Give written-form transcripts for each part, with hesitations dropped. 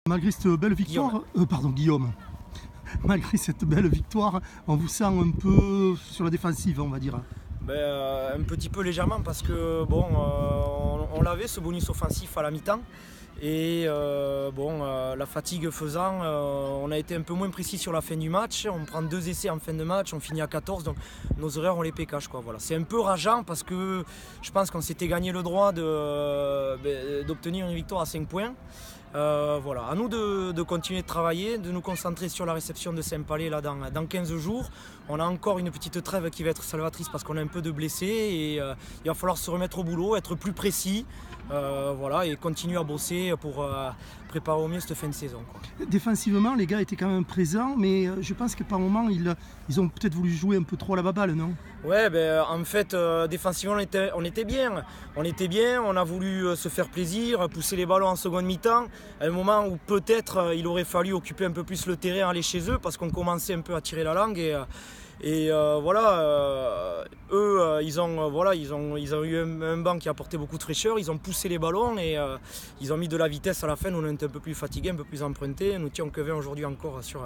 Malgré cette belle victoire, Guillaume. Malgré cette belle victoire, on vous sent un peu sur la défensive, on va dire. Un petit peu légèrement parce que bon, on l'avait ce bonus offensif à la mi-temps. Et la fatigue faisant, on a été un peu moins précis sur la fin du match. On prend 2 essais en fin de match, on finit à 14, donc nos erreurs on les pécache, quoi. Voilà. C'est un peu rageant parce que je pense qu'on s'était gagné le droit d'obtenir une victoire à 5 points. Voilà, à nous de continuer de travailler, de nous concentrer sur la réception de Saint-Palais là, dans 15 jours. On a encore une petite trêve qui va être salvatrice parce qu'on a un peu de blessés et il va falloir se remettre au boulot, être plus précis voilà, et continuer à bosser pour préparer au mieux cette fin de saison, quoi. Défensivement, les gars étaient quand même présents, mais je pense que par moment, ils ont peut-être voulu jouer un peu trop à la baballe, non? Ouais, en fait, défensivement, on était bien. On a voulu se faire plaisir, pousser les ballons en seconde mi-temps, à un moment où peut-être il aurait fallu occuper un peu plus le terrain, aller chez eux, parce qu'on commençait un peu à tirer la langue. Eux, ils ont eu un banc qui a apporté beaucoup de fraîcheur, ils ont poussé les ballons et ils ont mis de la vitesse à la fin. Nous, on était un peu plus fatigués, un peu plus empruntés. Nous étions que 20 aujourd'hui encore sur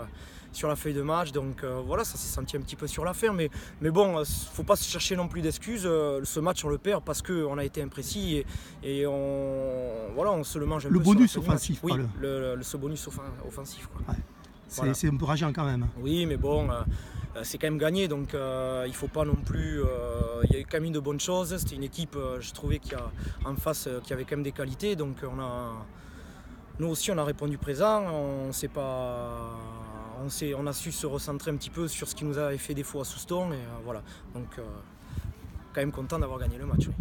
la feuille de match, donc voilà, ça s'est senti un petit peu sur la fin, mais bon, faut pas se chercher non plus d'excuses. Ce match on le perd parce qu'on a été imprécis et on se le mange un peu. Le bonus offensif, oui, ce bonus offensif, quoi. Ouais. Voilà. C'est un peu rageant quand même. Oui, mais bon, c'est quand même gagné, donc il faut pas non plus. Il y a eu quand même de bonnes choses. C'était une équipe, je trouvais, en face, qui avait quand même des qualités, donc nous aussi on a répondu présent. On a su se recentrer un petit peu sur ce qui nous avait fait défaut à Soustons et voilà. Donc quand même content d'avoir gagné le match. Oui.